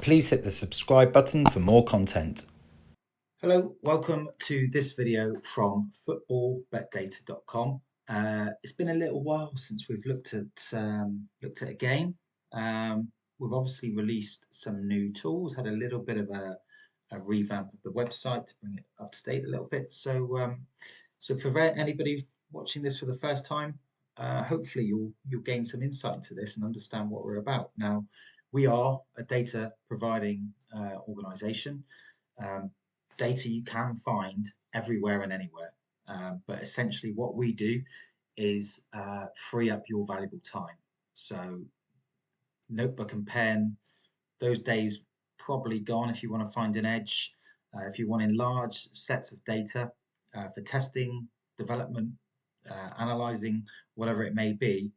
Please hit the subscribe button for more content. Hello, welcome to this video from footballbetdata.com. It's been a little while since we've looked at a game. We've obviously released some new tools, had a little bit of a revamp of the website to bring it up to date a little bit. So for anybody watching this for the first time, hopefully you'll gain some insight into this and understand what we're about. Now, we are a data providing organization. Data you can find everywhere and anywhere, but essentially what we do is free up your valuable time. So notebook and pen, those days probably gone. If you want to find an edge, if you want in large sets of data for testing, development, analyzing, whatever it may be,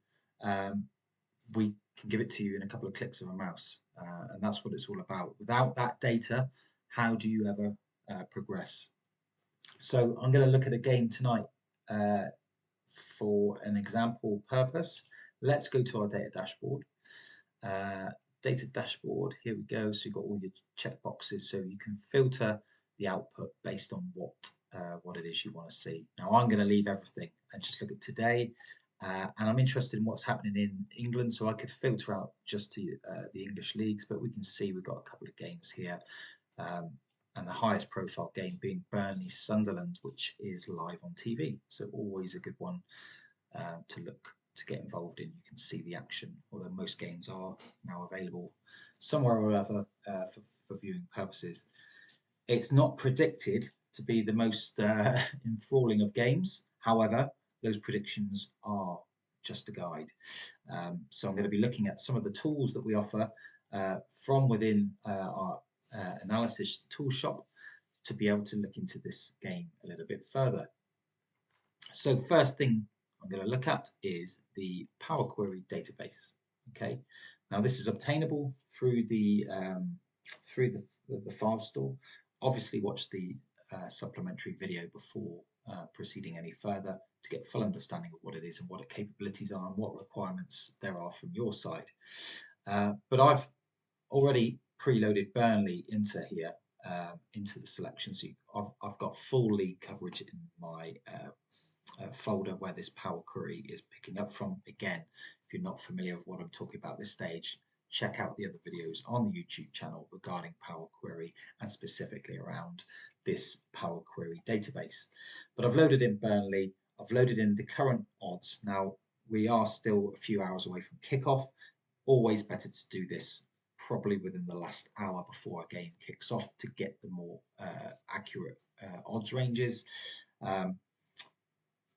we can give it to you in a couple of clicks of a mouse, and that's what it's all about. Without that data, how do you ever progress? So I'm going to look at a game tonight for an example purpose. Let's go to our data dashboard. Data dashboard, here we go. So you've got all your check boxes, so you can filter the output based on what it is you want to see. Now I'm going to leave everything and just look at today, and I'm interested in what's happening in England, so I could filter out just to the English leagues, but we can see we've got a couple of games here, and the highest profile game being Burnley Sunderland, which is live on TV, so always a good one to get involved in. You can see the action, although most games are now available somewhere or other for viewing purposes. It's not predicted to be the most enthralling of games. However, those predictions are just a guide. So I'm going to be looking at some of the tools that we offer from within our analysis tool shop to be able to look into this game a little bit further. So first thing I'm going to look at is the Power Query database. Okay, now this is obtainable through the file store. Obviously, watch the supplementary video before proceeding any further to get full understanding of what it is and what its capabilities are and what requirements there are from your side. But I've already preloaded Burnley into here, into the selection. So I've got full league coverage in my folder where this Power Query is picking up from. Again, if you're not familiar with what I'm talking about at this stage, check out the other videos on the YouTube channel regarding Power Query and specifically around this Power Query database. But I've loaded in Burnley, I've loaded in the current odds. Now, we are still a few hours away from kickoff. Always better to do this probably within the last hour before a game kicks off to get the more accurate odds ranges.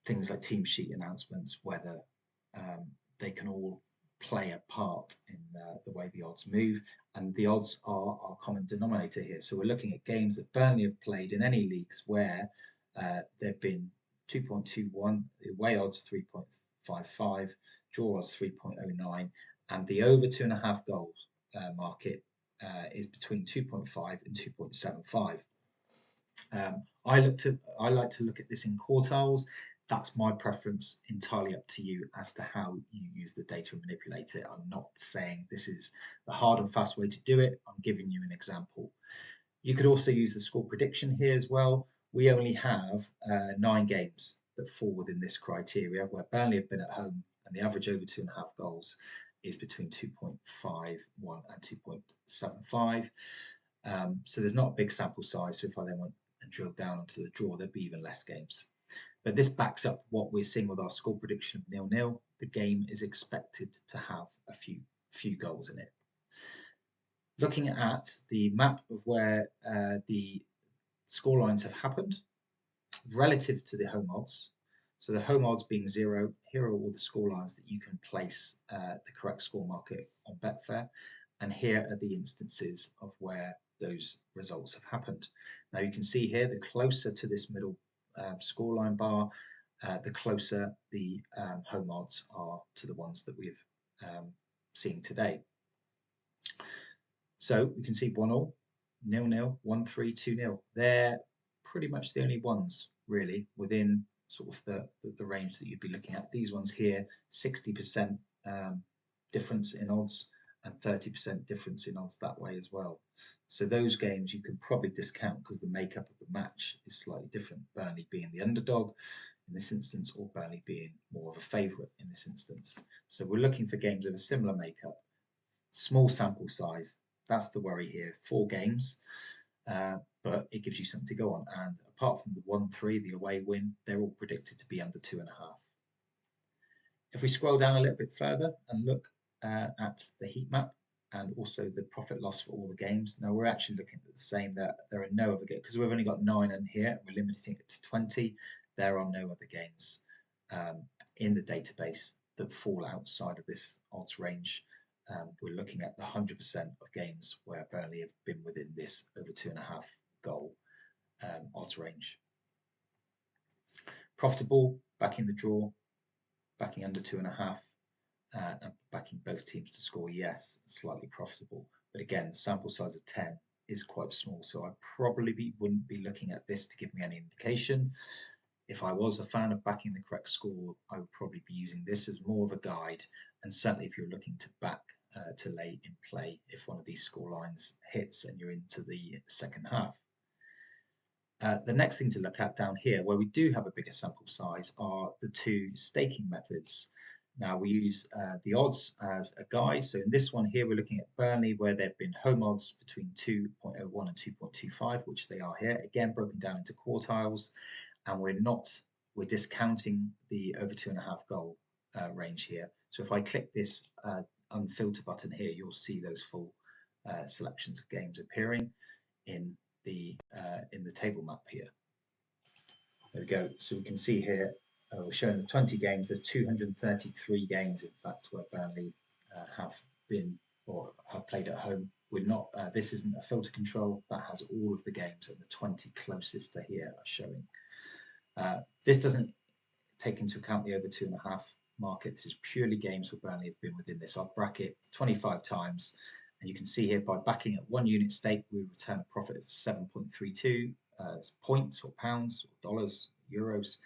Things like team sheet announcements, whether they can all play a part in the way the odds move, and the odds are our common denominator here. So we're looking at games that Burnley have played in any leagues where they've been 2.21, the away odds 3.55, draw odds 3.09, and the over 2.5 goals market is between 2.5 and 2.75. I like to look at this in quartiles. That's my preference, entirely up to you as to how you use the data and manipulate it. I'm not saying this is the hard and fast way to do it. I'm giving you an example. You could also use the score prediction here as well. We only have 9 games that fall within this criteria, where Burnley have been at home and the average over 2.5 goals is between 2.51 and 2.75. So there's not a big sample size. So if I then went and drilled down onto the draw, there'd be even less games. But this backs up what we're seeing with our score prediction of 0-0. The game is expected to have a few goals in it. Looking at the map of where the scorelines have happened relative to the home odds. So the home odds being 0, here are all the scorelines that you can place the correct score market on Betfair. And here are the instances of where those results have happened. Now you can see here, the closer to this middle scoreline bar, the closer the home odds are to the ones that we've seen today. So we can see 1-1, 0-0, 1-3, 2-0. They're pretty much the only ones really within sort of the range that you'd be looking at. These ones here, 60% difference in odds, and 30% difference in odds that way as well. So those games you can probably discount because the makeup of the match is slightly different. Burnley being the underdog in this instance, or Burnley being more of a favourite in this instance. So we're looking for games of a similar makeup. Small sample size, that's the worry here. 4 games, but it gives you something to go on. And apart from the 1-3, the away win, they're all predicted to be under 2.5. If we scroll down a little bit further and look at the heat map and also the profit loss for all the games, now we're actually looking at the same. That there are no other games because we've only got 9 in here. We're limiting it to 20. There are no other games in the database that fall outside of this odds range. We're looking at the 100% of games where Burnley have been within this over 2.5 goal odds range. Profitable, backing the draw, backing under 2.5, and backing both teams to score, yes, slightly profitable. But again, the sample size of 10 is quite small, so I probably wouldn't be looking at this to give me any indication. If I was a fan of backing the correct score, I would probably be using this as more of a guide. And certainly if you're looking to back to lay in play, if one of these score lines hits and you're into the second half. The next thing to look at down here, where we do have a bigger sample size, are the 2 staking methods. Now we use the odds as a guide. So in this one here, we're looking at Burnley, where there have been home odds between 2.01 and 2.25, which they are here, again broken down into quartiles. And we're discounting the over 2.5 goal range here. So if I click this unfilter button here, you'll see those full selections of games appearing in the table map here. There we go. So we can see here we're showing the 20 games. There's 233 games, in fact, where Burnley have been or have played at home. We're not. This isn't a filter control. That has all of the games, and the 20 closest to here are showing. This doesn't take into account the over 2.5 market. This is purely games where Burnley have been within this odd bracket 25 times. And you can see here by backing at 1 unit stake, we return a profit of 7.32 points or pounds or dollars, euros.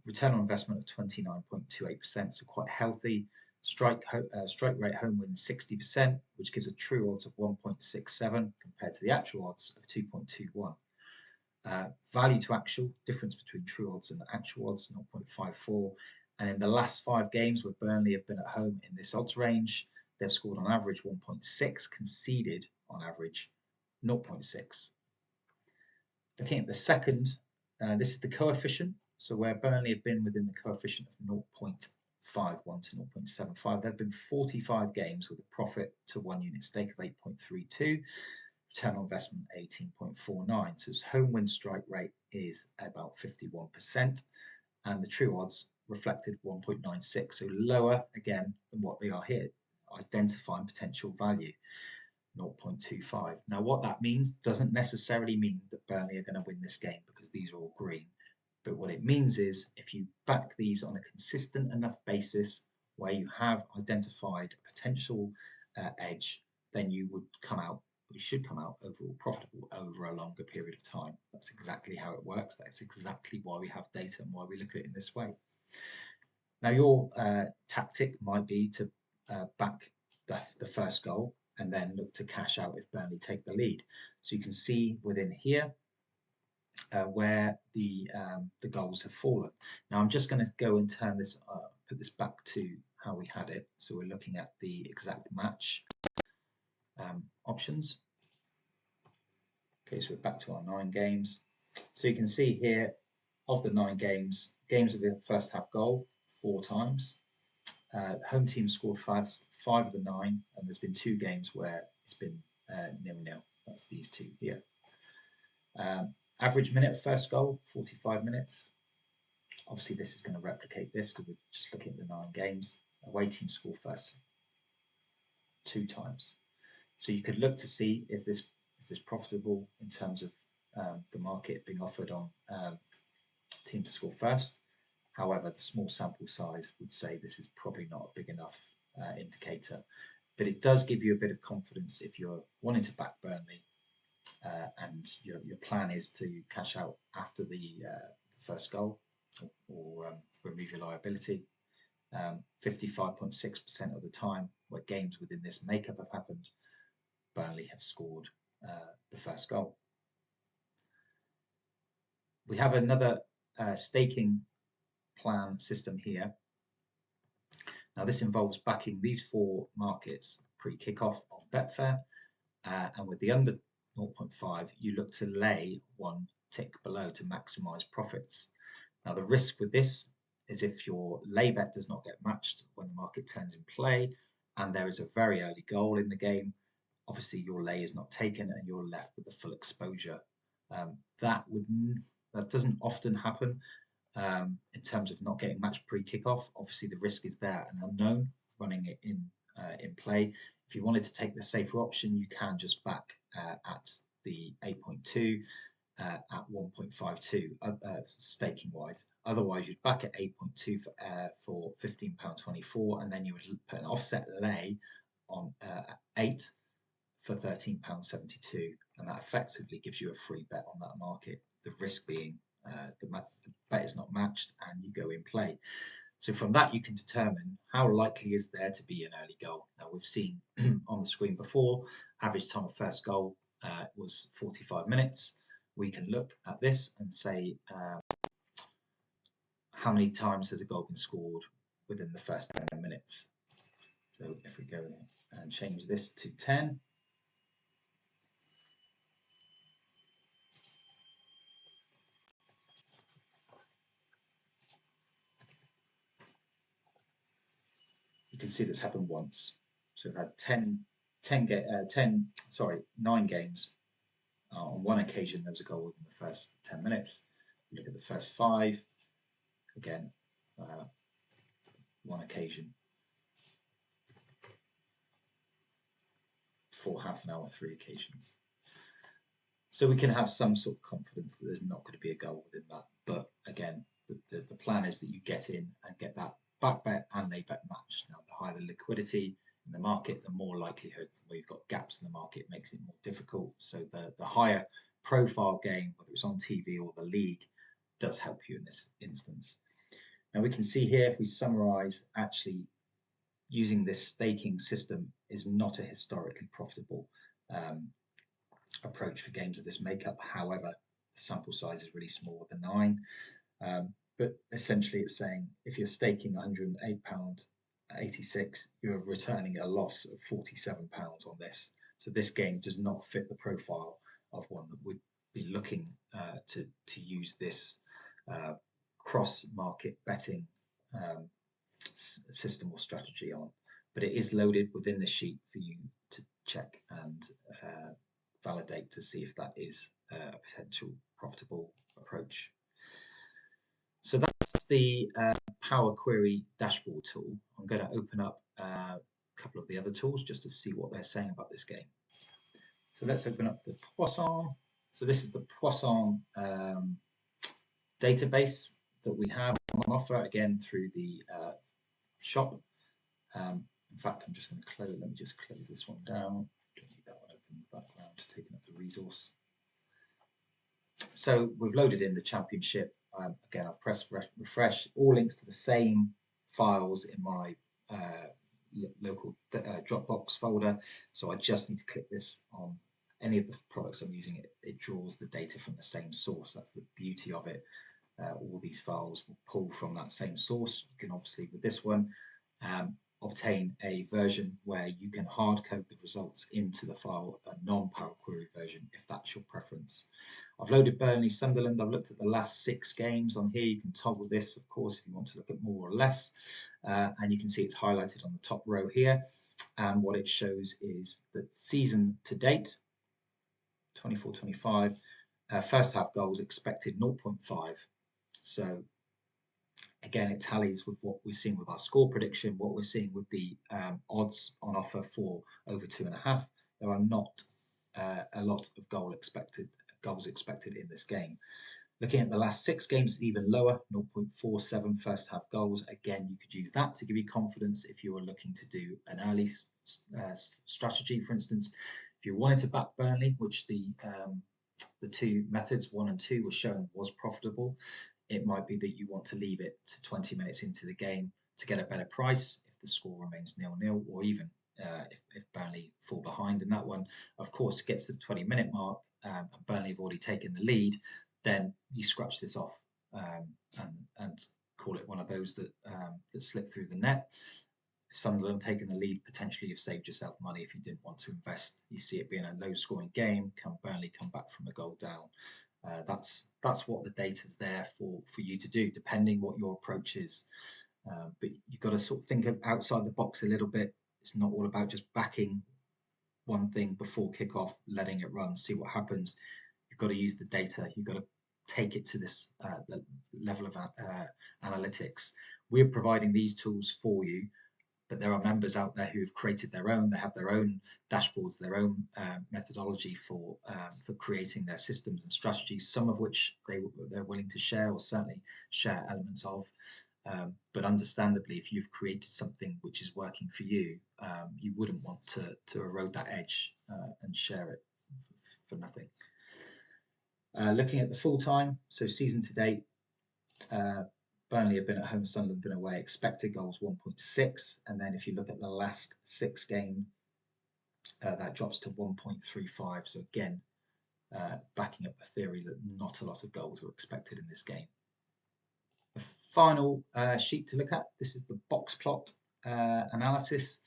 Return on investment of 29.28%, so quite healthy. Strike rate home win 60%, which gives a true odds of 1.67 compared to the actual odds of 2.21. Value to actual, difference between true odds and actual odds, 0.54. And in the last 5 games where Burnley have been at home in this odds range, they've scored on average 1.6, conceded on average 0.6. Looking at the second, this is the coefficient. So where Burnley have been within the coefficient of 0.51 to 0.75, there have been 45 games with a profit to 1 unit stake of 8.32. Return on investment 18.49. So its home win strike rate is about 51%, and the true odds reflected 1.96, so lower again than what they are here, identifying potential value 0.25. Now what that means doesn't necessarily mean that Burnley are going to win this game because these are all green, but what it means is if you back these on a consistent enough basis where you have identified a potential edge, then you should come out overall profitable over a longer period of time. That's exactly how it works. That's exactly why we have data and why we look at it in this way. Now your tactic might be to back the first goal and then look to cash out if Burnley take the lead. So you can see within here where the goals have fallen. Now I'm just going to go and turn this, put this back to how we had it. So we're looking at the exact match options. Okay, so we're back to our 9 games. So you can see here of the 9 games of the first half goal 4 times. Home team scored 5 of the 9, and there's been 2 games where it's been 0-0. That's these 2 here. Average minute of first goal, 45 minutes. Obviously, this is going to replicate this because we're just looking at the 9 games. Away team score first 2 times. So you could look to see if this is profitable in terms of the market being offered on team to score first. However, the small sample size would say this is probably not a big enough indicator, but it does give you a bit of confidence if you're wanting to back Burnley and your plan is to cash out after the first goal or remove your liability. 55.6% of the time where games within this makeup have happened, Burnley have scored the first goal. We have another staking plan system here. Now this involves backing these 4 markets pre-kickoff on Betfair, and with the under 0.5, you look to lay 1 tick below to maximize profits. Now the risk with this is if your lay bet does not get matched when the market turns in play and there is a very early goal in the game, obviously your lay is not taken and you're left with the full exposure. That doesn't often happen in terms of not getting matched pre-kickoff. Obviously the risk is there and unknown running it in play. If you wanted to take the safer option, you can just back at the 8.2 at 1.52 staking wise. Otherwise, you'd back at 8.2 for £15.24, and then you would put an offset lay on 8 for £13.72, and that effectively gives you a free bet on that market. The risk being the bet is not matched and you go in play. So from that, you can determine how likely is there to be an early goal. Now, we've seen on the screen before, average time of first goal was 45 minutes. We can look at this and say, how many times has a goal been scored within the first 10 minutes? So if we go and change this to 10, you can see that's happened once. So we've had 9 games. On one occasion, there was a goal within the first 10 minutes. We look at the first 5. Again, one occasion. For half an hour, 3 occasions. So we can have some sort of confidence that there's not going to be a goal within that. But again, the plan is that you get in and get that back bet and lay bet match. Now, the higher the liquidity in the market, the more likelihood where you've got gaps in the market makes it more difficult. So the higher profile game, whether it's on TV or the league, does help you in this instance. Now we can see here, if we summarize, actually using this staking system is not a historically profitable approach for games of this makeup. However, the sample size is really small with the 9. But essentially it's saying if you're staking £108.86, you're returning a loss of £47 on this. So this game does not fit the profile of one that would be looking to use this cross-market betting system or strategy on. But it is loaded within the sheet for you to check and validate to see if that is a potential profitable approach. So that's the Power Query dashboard tool. I'm going to open up a couple of the other tools just to see what they're saying about this game. So let's open up the Poisson. So this is the Poisson database that we have on offer, again through the shop. In fact, I'm just going to close. Let me just close this one down. Don't need that one open in the background, taking up the resource. So we've loaded in the championship. Again, I've pressed refresh. All links to the same files in my local Dropbox folder. So I just need to click this on any of the products I'm using. It draws the data from the same source. That's the beauty of it. All these files will pull from that same source. You can obviously, with this one, obtain a version where you can hard code the results into the file, a non-Power Query version, if that's your preference. I've loaded Burnley, Sunderland. I've looked at the last 6 games on here. You can toggle this, of course, if you want to look at more or less. And you can see it's highlighted on the top row here. And what it shows is that season to date, 24-25, first half goals expected 0.5. So again, it tallies with what we've seen with our score prediction, what we're seeing with the odds on offer for over 2.5. There are not a lot of goals expected in this game. Looking at the last 6 games, even lower, 0.47 first half goals. Again, you could use that to give you confidence if you were looking to do an early strategy, for instance. If you wanted to back Burnley, which the 2 methods, 1 and 2, were showing was profitable, it might be that you want to leave it to 20 minutes into the game to get a better price if the score remains 0-0, or even if Burnley fall behind in that one. Of course, it gets to the 20-minute mark and Burnley have already taken the lead, then you scratch this off and call it one of those that slipped through the net. Sunderland taking the lead, potentially you've saved yourself money if you didn't want to invest. You see it being a low-scoring game. Can Burnley come back from a goal down? That's what the data's there for you to do, depending what your approach is. But you've got to sort of think outside the box a little bit. It's not all about just backing one thing before kickoff, letting it run, see what happens. You've got to use the data. You've got to take it to this level of analytics. We're providing these tools for you, but there are members out there who have created their own. They have their own dashboards, their own methodology for creating their systems and strategies, some of which they're willing to share, or certainly share elements of. But understandably, if you've created something which is working for you, you wouldn't want to erode that edge and share it for nothing. Looking at the full time, so season to date, Burnley have been at home, Sunderland been away. Expected goals 1.6, and then if you look at the last 6 games, that drops to 1.35. So again, backing up the theory that not a lot of goals were expected in this game. The final sheet to look at, this is the Boxplot Analysis.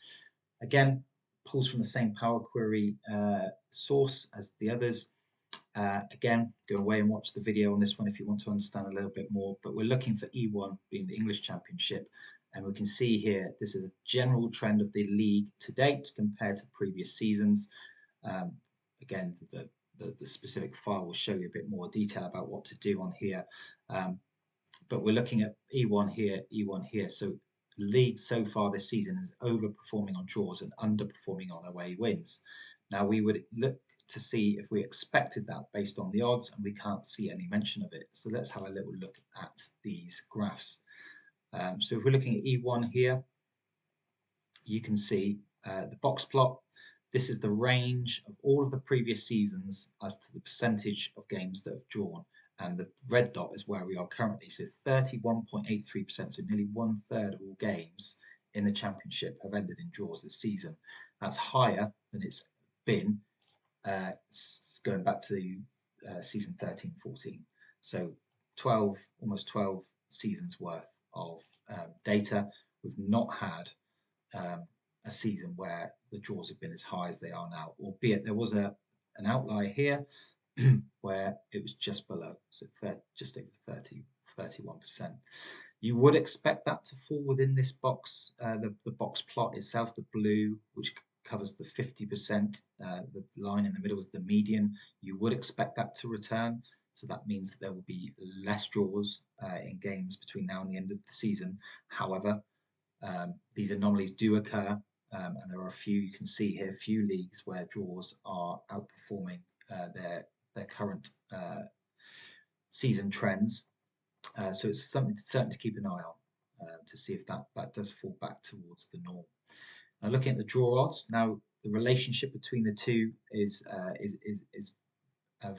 Again, pulls from the same Power Query source as the others. Again, go away and watch the video on this one if you want to understand a little bit more, but we're looking for E1 being the English Championship, and we can see here this is a general trend of the league to date compared to previous seasons. Again, the specific file will show you a bit more detail about what to do on here, but we're looking at E1 here, E1 here. So league so far this season is overperforming on draws and underperforming on away wins. Now we would look to see if we expected that based on the odds, and we can't see any mention of it. So let's have a little look at these graphs. So if we're looking at E1 here, you can see the box plot. This is the range of all of the previous seasons as to the percentage of games that have drawn. And the red dot is where we are currently. So 31.83%, so nearly 1/3 of all games in the Championship have ended in draws this season. That's higher than it's been going back to season 13-14. So almost 12 seasons worth of data. We've not had a season where the draws have been as high as they are now, albeit there was an outlier here where it was just below, so just over 31%. You would expect that to fall within this box, the box plot itself, the blue, which covers the 50%, the line in the middle is the median. You would expect that to return, so that means that there will be less draws in games between now and the end of the season. However, these anomalies do occur, and there are a few, you can see here, few leagues where draws are outperforming their current season trends. So it's something certainly to keep an eye on to see if that does fall back towards the norm. Now, looking at the draw odds, now the relationship between the two is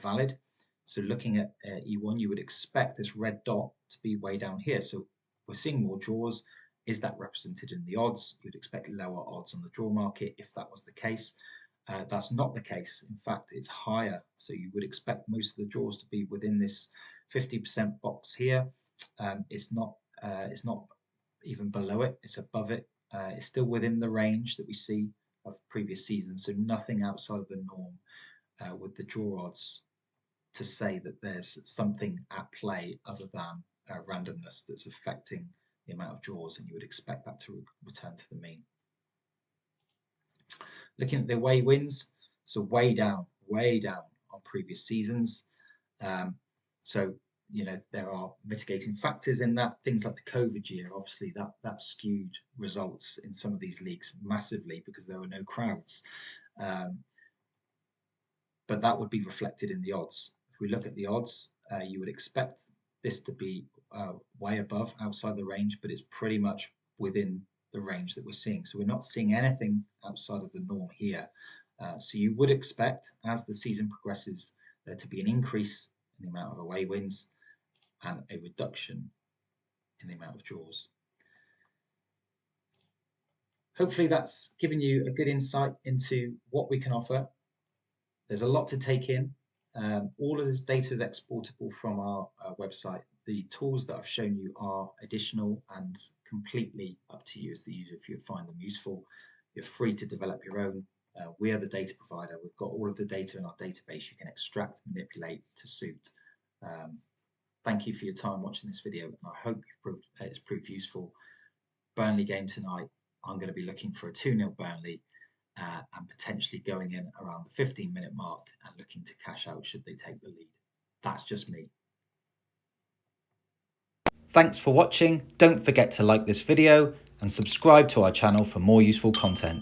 valid. So looking at E1, you would expect this red dot to be way down here. So we're seeing more draws. Is that represented in the odds? You'd expect lower odds on the draw market if that was the case. That's not the case. In fact, it's higher. So you would expect most of the draws to be within this 50% box here. It's not even below it. It's above it. It's still within the range that we see of previous seasons. So nothing outside of the norm with the draw odds to say that there's something at play other than randomness that's affecting the amount of draws, and you would expect that to return to the mean. Looking at the away wins, so way down on previous seasons. So there are mitigating factors in that. Things like the COVID year, obviously that skewed results in some of these leagues massively because there were no crowds. But that would be reflected in the odds. If we look at the odds, you would expect this to be way above, outside the range, but it's pretty much within the range that we're seeing. So we're not seeing anything outside of the norm here. So you would expect, as the season progresses, there to be an increase in the amount of away wins and a reduction in the amount of draws. Hopefully that's given you a good insight into what we can offer. There's a lot to take in. All of this data is exportable from our website. The tools that I've shown you are additional and completely up to you as the user if you find them useful. You're free to develop your own. We are the data provider. We've got all of the data in our database you can extract, manipulate to suit. Thank you for your time watching this video, and I hope it's proved useful. Burnley game tonight. I'm going to be looking for a 2-0 Burnley. And potentially going in around the 15-minute mark and looking to cash out should they take the lead. That's just me. Thanks for watching. Don't forget to like this video and subscribe to our channel for more useful content.